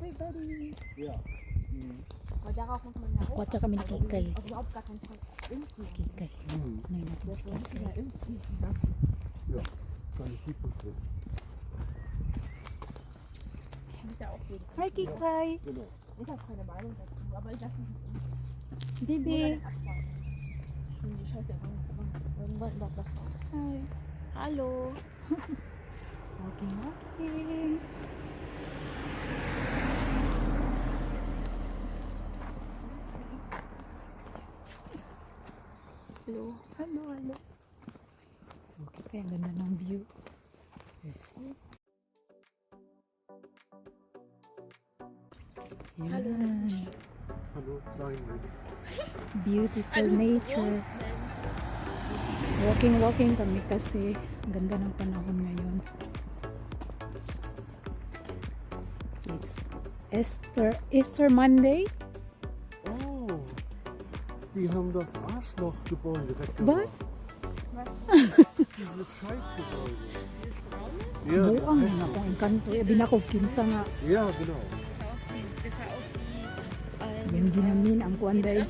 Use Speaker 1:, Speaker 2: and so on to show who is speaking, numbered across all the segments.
Speaker 1: Hi, buddy.
Speaker 2: Ja.
Speaker 1: Aber darauf muss man ja auch.
Speaker 3: Kuha kami ni Kikay.
Speaker 1: Also überhaupt gar keinen Fall impfen.
Speaker 3: Si Kikay. Ngayon natin
Speaker 1: Das
Speaker 3: si
Speaker 1: wollen sie
Speaker 3: Kikay.
Speaker 1: ja impfen.
Speaker 2: Ja, kann ich gut verstehen.
Speaker 1: Das ist ja auch gut.
Speaker 3: Hi, Kikay.
Speaker 2: Genau.
Speaker 1: Ich habe keine Meinung dazu, aber ich lasse mich nicht impfen.
Speaker 3: Bibi.
Speaker 1: Die Scheiße irgendwann noch davon.
Speaker 3: Hi.
Speaker 1: Hallo.
Speaker 3: Walking, walking.
Speaker 1: Hallo.
Speaker 3: Hello, hello. Okay, ang ganda ng view. Yes.
Speaker 1: Hallo.
Speaker 3: Yan.
Speaker 2: Hallo, Kleinmann.
Speaker 3: Beautiful nature. Walking kami kasi ang ganda ng panahon ngayon. It's Easter Monday.
Speaker 2: Oh, die haben das Arschlochgebäude weggemacht.
Speaker 3: Was?
Speaker 2: Dieses Scheißgebäude.
Speaker 1: Dieses braune?
Speaker 2: Ja,
Speaker 3: Buang
Speaker 2: das
Speaker 3: na akong engkanto. Binakov kinsa nga.
Speaker 2: ja, genau.
Speaker 1: Das sah aus wie
Speaker 3: Yung ginamin ang kuanday.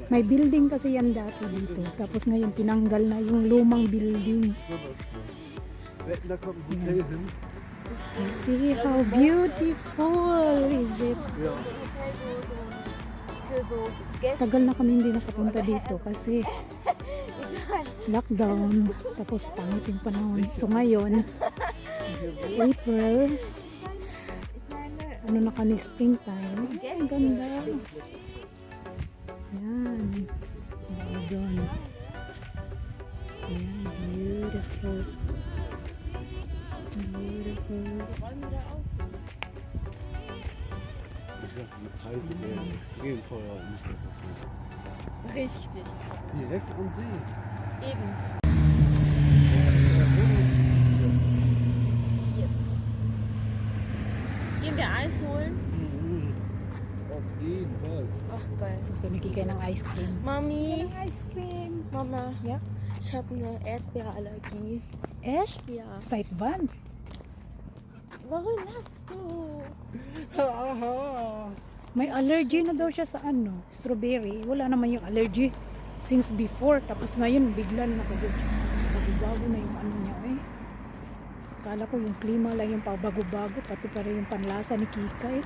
Speaker 3: May building kasi yan dati dito. Tapos ngayon tinanggal na yung lumang building.
Speaker 2: Da kommt ein Hotel hin.
Speaker 3: You see how beautiful is it?
Speaker 2: Ja.
Speaker 1: für so Gäste.
Speaker 3: Tagal na kami hindi nakapunta dito kasi lockdown. Tapos pangit yung panahon. So ngayon, April, ano na kami, springtime. Ay, ang ganda. Yan. Laagan. Yan, beautiful. Beautiful.
Speaker 1: Wir räumen wieder auf.
Speaker 2: Ich dachte, die Preise wären extrem teuer.
Speaker 1: Richtig.
Speaker 2: Direkt am See.
Speaker 1: Eben. Yes. Gehen wir Eis holen?
Speaker 2: Auf jeden Fall.
Speaker 1: Ach geil.
Speaker 3: Gusto ni Kikay ng ice cream.
Speaker 1: Mami,
Speaker 3: Ice cream.
Speaker 1: Mama,
Speaker 3: Ja?
Speaker 1: ich habe eine Erdbeerallergie.
Speaker 3: Echt?
Speaker 1: Ja.
Speaker 3: Seit wann?
Speaker 1: Warum lachst du?
Speaker 2: Haha.
Speaker 3: May allergy na daw siya sa ano, strawberry. Wala naman yung allergy since before. Tapos ngayon, bigla na nakabago na yung ano niya eh. Akala ko yung klima lang yung pabago-bago, pati pa rin yung panlasa ni Kikay.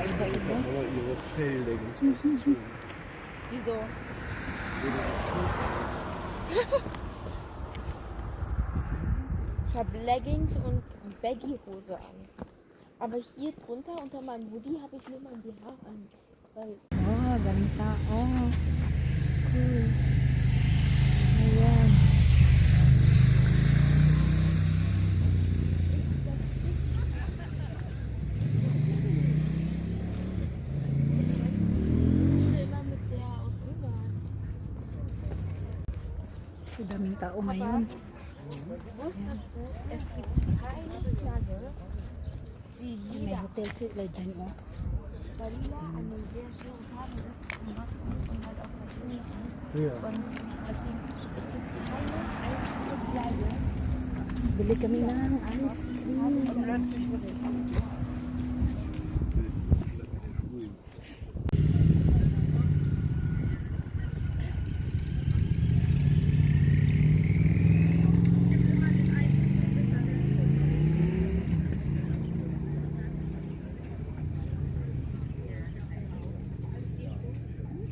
Speaker 3: Iba-iba.
Speaker 2: Aber ihre Fellleggings müssen zu.
Speaker 1: Wieso? Ich habe Leggings und Baggy-Hose an. Aber hier drunter unter meinem Hoodie habe ich nur mein BH an. Weil
Speaker 3: Oh, daming tao. Cool. Ayan.
Speaker 1: ich will immer mit der aus Ungarn.
Speaker 3: So daming tao ngayon.
Speaker 1: Wusstest du, es gibt keine Flagge, die
Speaker 3: May
Speaker 1: lila,
Speaker 3: hotel sila dyan, oh.
Speaker 1: weil lila eine sehr schöne Farbe ist zum Machen und halt auch zu fliegen.
Speaker 2: Ja.
Speaker 1: Und deswegen, es gibt keine einzige Flagge.
Speaker 3: Bili kami ng ice cream.
Speaker 1: Und plötzlich wusste ich nicht.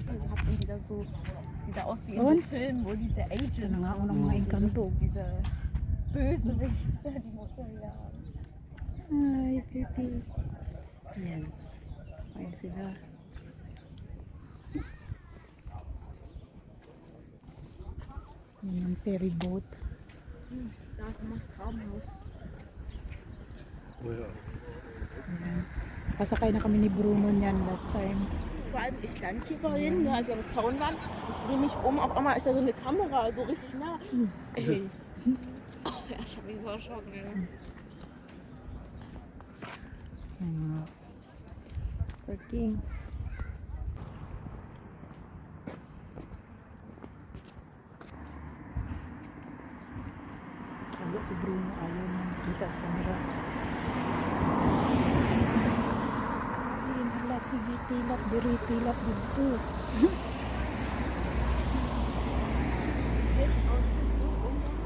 Speaker 1: Also habt ihr wieder so, sieht aus wie in so
Speaker 3: Und?
Speaker 1: Filmen, wo diese Agents,
Speaker 3: Ano nga unang mga engkanto.
Speaker 1: diese Bösewichter, die Mutter wieder haben.
Speaker 3: Hi, baby. Ayan. Ayan sila. Ayan yung ferry boat.
Speaker 1: Da ist das Traumhaus.
Speaker 2: Oh ja.
Speaker 3: Ayan. Kasakay na kami ni Bruno niyan last time.
Speaker 1: Vor allem, ich stand hier vorhin, als wir am Zaun waren, ich drehe mich um, auf einmal ist da so eine Kamera, so richtig nah. Ey. Ja, ich hab mich so erschrocken, ey.
Speaker 3: Ayan. Parking. Sabi si Bruno ayaw niya nakita sa camera. Tilap diri, tilap dito.
Speaker 1: Das Outfit so unnormal.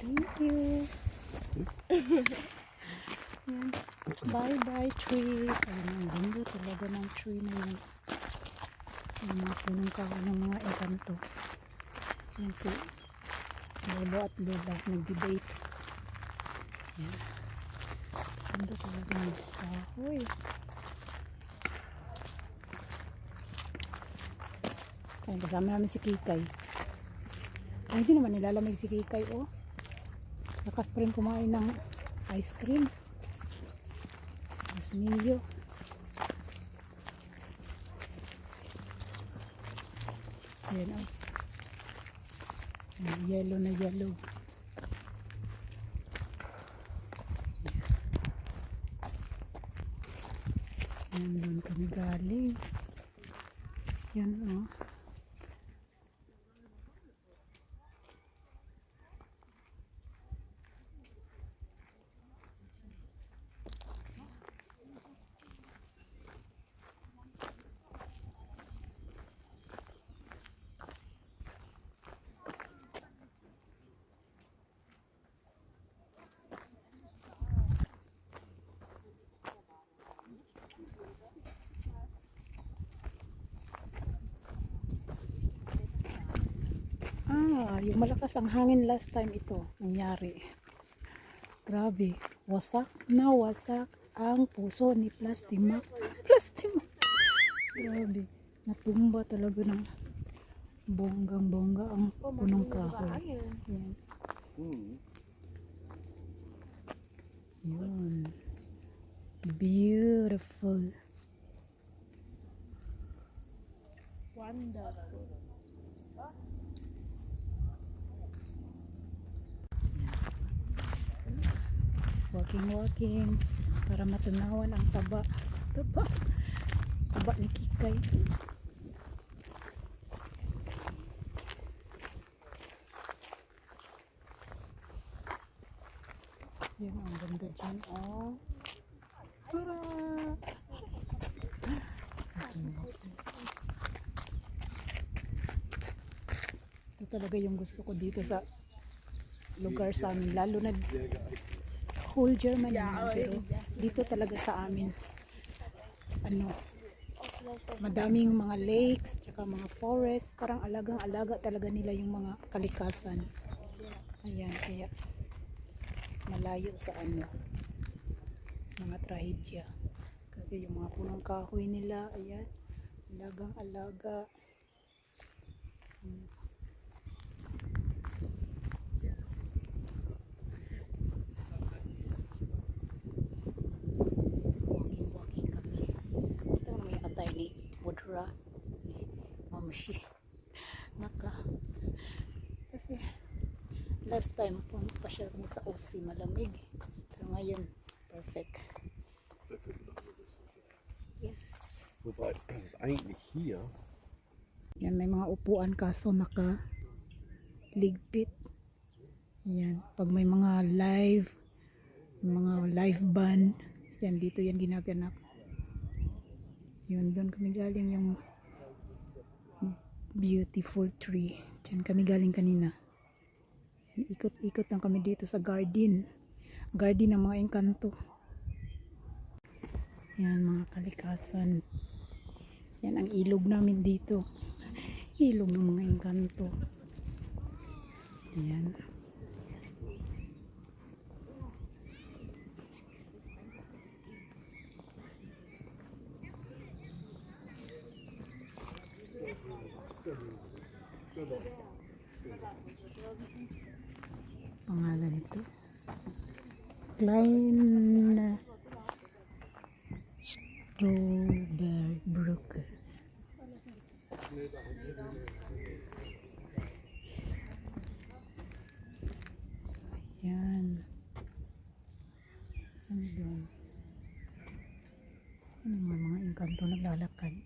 Speaker 3: Thank you. Yan. Bye-bye trees. Ayan, ang ganda talaga ng tree na yan. Yung mga punong kahoy ng mga ekanto. Yan si Lolo at Lola nag-debate. Yan. Ganda talaga ng kahoy. Ayan, kasama namin si Kikay. Ay, hindi naman nilalamig si Kikay, oh. Lakas pa rin kumain ng ice cream. Diyos mio. Ayan, oh. Yellow na yellow. Ayan, doon kami galing. Yan, oh. Yung malakas ang hangin last time ito nangyari. Grabe, wasak na wasak ang puso ni Plastimac. Plastimac. Grabe, natumba talaga ng bonggang-bongga ang punong kahoy. Yan. Yun. Beautiful.
Speaker 1: Wonderful.
Speaker 3: Walking para matunawan ang taba ni Kikay. Yan ang ganda dyan, oh. Tara! Ito talaga yung gusto ko dito sa lugar sa amin, lalo na whole Germany
Speaker 1: Ja,
Speaker 3: naman,
Speaker 1: aber
Speaker 3: pero
Speaker 1: ja.
Speaker 3: dito talaga sa amin, ano, madaming mga lakes, tsaka mga forest, parang alagang-alaga talaga nila yung mga kalikasan. Ayan, kaya malayo sa ano, mga trahedya. Kasi yung mga punong kahoy nila, ayan, alagang-alaga. Walking kami. Ito na may atay ni Mudra, ni Mamshi. Kasi last time pumunta siya kami sa Aussie, malamig. Pero ngayon, perfect. Yes.
Speaker 2: Wobei, das ist eigentlich hier.
Speaker 3: Yan, may mga upuan kaso naka-ligpit. Yan, pag may mga live band, yan, dito yan ginaganap. Yun, doon kami galing, yung beautiful tree. Diyan kami galing kanina. Yan, ikot-ikot lang kami dito sa garden ng mga engkanto. Yan, mga kalikasan. Yan ang ilog namin dito. Ilog ng mga engkanto. Yan. Pangalan ito. Klein Strawberbrücke. Yan. Ano doon? Ano mga engkanto naglalakad?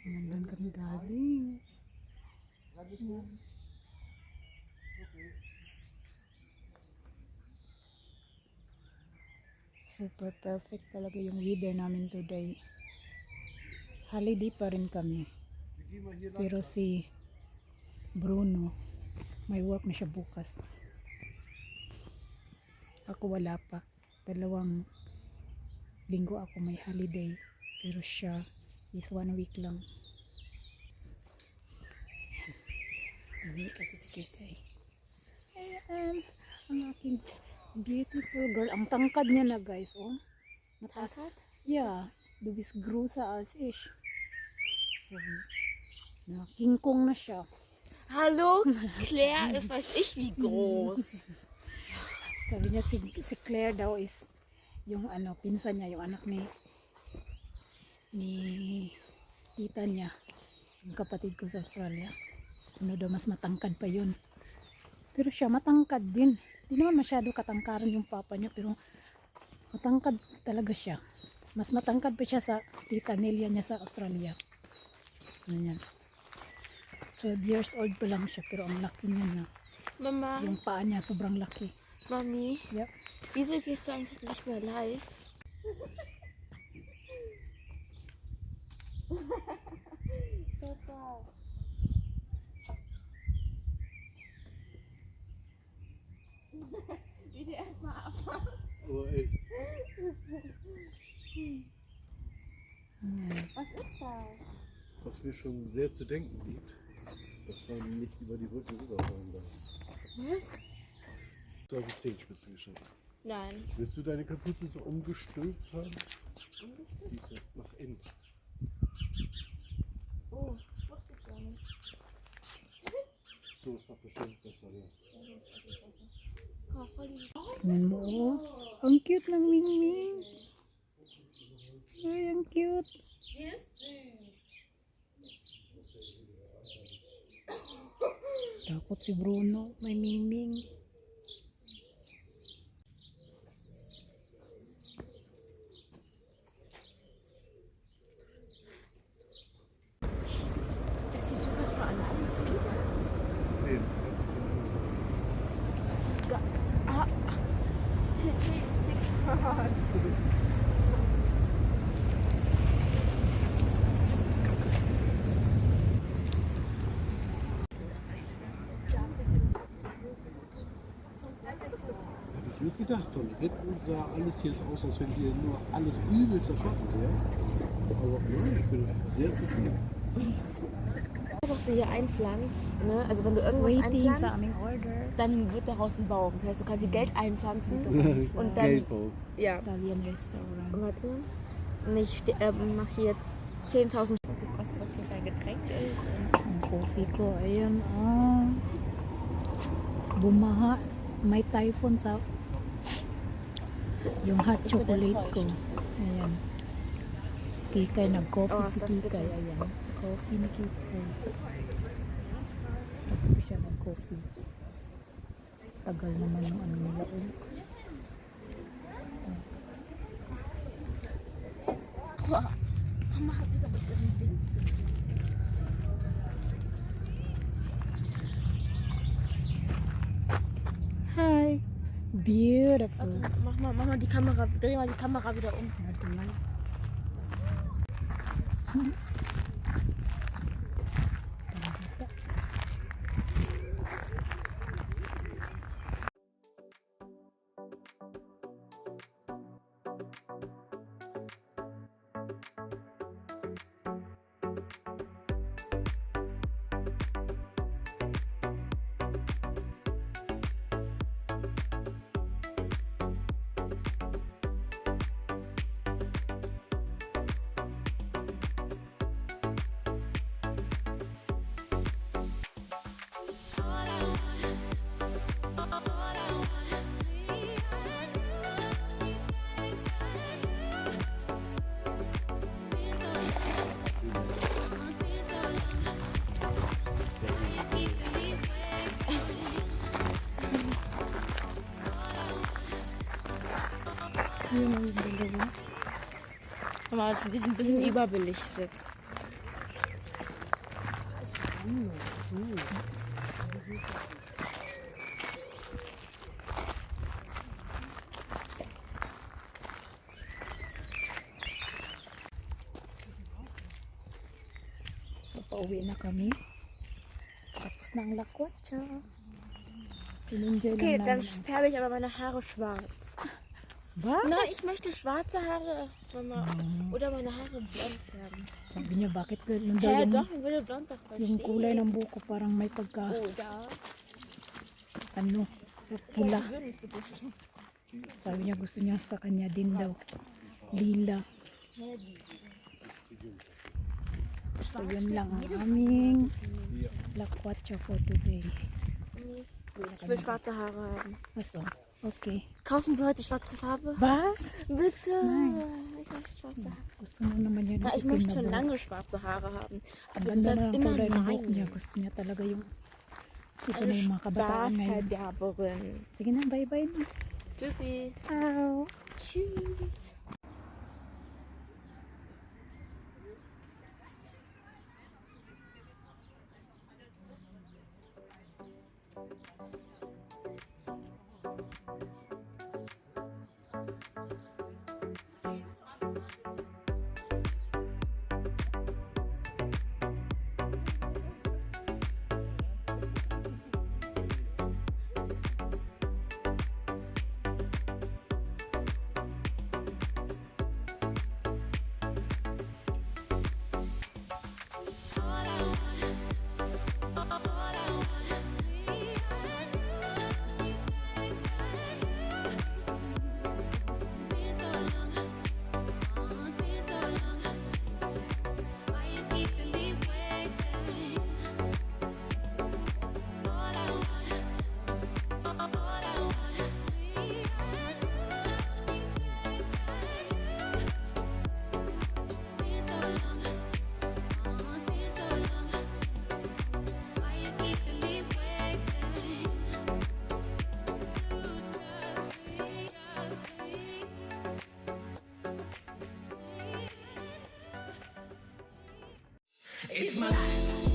Speaker 3: Nandun kami galing. Super perfect talaga yung weather namin today. Holiday pa rin kami. Pero si Bruno, may work na siya bukas. Ako wala pa. 2 linggo ako may holiday. Pero siya is 1 week lang. Hindi kasi si Kitay. Ayan, ang aking beautiful girl. Ang tangkad niya na guys, oh. Mataas. Yeah, du bist größer als ich. So, na King Kong na siya.
Speaker 1: Hallo, Claire ist weiß ich wie groß.
Speaker 3: Sabi niya si Claire daw is yung ano, pinsan niya, yung anak ni tita niya, yung kapatid ko sa Australia. Ano daw, mas matangkad pa yun. Pero siya matangkad din. Hindi naman masyado katangkaran yung papa niya, pero matangkad talaga siya. Mas matangkad pa siya sa tita Nelia niya sa Australia. Ganyan. 12 years old pa lang siya, pero ang laki niya na.
Speaker 1: Mama,
Speaker 3: Yung paa niya sobrang laki.
Speaker 1: Mami,
Speaker 3: Yep.
Speaker 1: wieso gehst du eigentlich nicht mehr live? Papa. Wie du erstmal abmachst.
Speaker 2: Aber echt.
Speaker 1: Was ist das?
Speaker 2: Was mir schon sehr zu denken gibt, dass man nicht über die Brücke rüberfahren darf.
Speaker 1: Was?
Speaker 2: Du hast die Zehenspitze geschafft.
Speaker 1: Nein.
Speaker 2: Willst du deine Kapuze so umgestülpt haben? Die ist so nach innen.
Speaker 1: Oh, das wusste ich gar nicht.
Speaker 2: So ist doch bestimmt besser, ja.
Speaker 1: Oh, voll die
Speaker 3: Tingnan mo, oh. Ang cute ng Mingming. Ay, ang cute.
Speaker 1: Sie ist süß.
Speaker 3: Takot si Bruno. May Mingming.
Speaker 1: Ist die Tür für alle?
Speaker 2: Nee, das ist für gedacht. Von hinten sah alles hier so aus, als wenn hier nur alles übelst erschossen wäre. Aber nein, ich bin sehr zufrieden.
Speaker 1: Was du hier einpflanzt, ne? Also wenn du irgendwas
Speaker 3: Waiting sa
Speaker 1: einpflanzt,
Speaker 3: aming order.
Speaker 1: dann wird daraus ein Baum. Das heißt, du kannst hier Geld einpflanzen und dann,
Speaker 2: Geldbau.
Speaker 1: ja,
Speaker 3: Italian restaurant.
Speaker 1: warte, und ich mache hier jetzt 10.000. Was das hier dein Getränk ist.
Speaker 3: Ang coffee ko, ayan, bumaha. May typhoon sa yung hot chocolate ko. Ayan. Si Kikay, nag-coffee si Kikay. Ayan. Coffee ni Kikay. Ito po siya nag-coffee. Tagal naman yung ano nila.
Speaker 1: Mama hat wieder was irgendwie.
Speaker 3: Hi. Beautiful.
Speaker 1: Mach mal die Kamera, dreh mal die Kamera wieder um.
Speaker 3: Warte mal. Yun ang dalawa.
Speaker 1: Mama, wir sind ein bisschen überbelichtet.
Speaker 3: So, pauwi na kami. Tapos na ang lakwatsa. In-enjoy
Speaker 1: Okay,
Speaker 3: lang
Speaker 1: dann
Speaker 3: namin.
Speaker 1: färbe ich aber meine Haare schwarz.
Speaker 3: Was?
Speaker 1: Na, ich möchte schwarze Haare, Mama. Oder meine Haare blond färben.
Speaker 3: Sabi niya, bakit ganun daw
Speaker 1: Hä,
Speaker 3: yung,
Speaker 1: doch, ich will blond doch voll
Speaker 3: yung
Speaker 1: stehen.
Speaker 3: kulay ng buko parang may pagka,
Speaker 1: Oh, ja.
Speaker 3: ano, pula.
Speaker 1: Gewöhnlich für dich.
Speaker 3: Sabi niya, gusto niya sa kanya din daw. Lila. So, yun lang ang aming lakwatsa for today.
Speaker 1: Ich will schwarze Haare haben.
Speaker 3: Achso, okay.
Speaker 1: Kaufen wir heute schwarze Farbe?
Speaker 3: Was?
Speaker 1: Bitte.
Speaker 3: Nein.
Speaker 1: Ich möchte schwarze Haare.
Speaker 3: Gusto mo naman yan.
Speaker 1: Na, ich möchte schon lange schwarze Haare haben.
Speaker 3: Ang
Speaker 1: Aber du
Speaker 3: ganda na
Speaker 1: sagst
Speaker 3: ng
Speaker 1: immer
Speaker 3: kulay ng buhok niya.
Speaker 1: nein.
Speaker 3: Gusto niya talaga yung ito na
Speaker 1: Eine
Speaker 3: yung mga kabataan ngayon.
Speaker 1: Spaßverderberin.
Speaker 3: Sige na, bye-bye na.
Speaker 1: Tschüssi.
Speaker 3: Ciao.
Speaker 1: Tschüss.
Speaker 4: It's my life.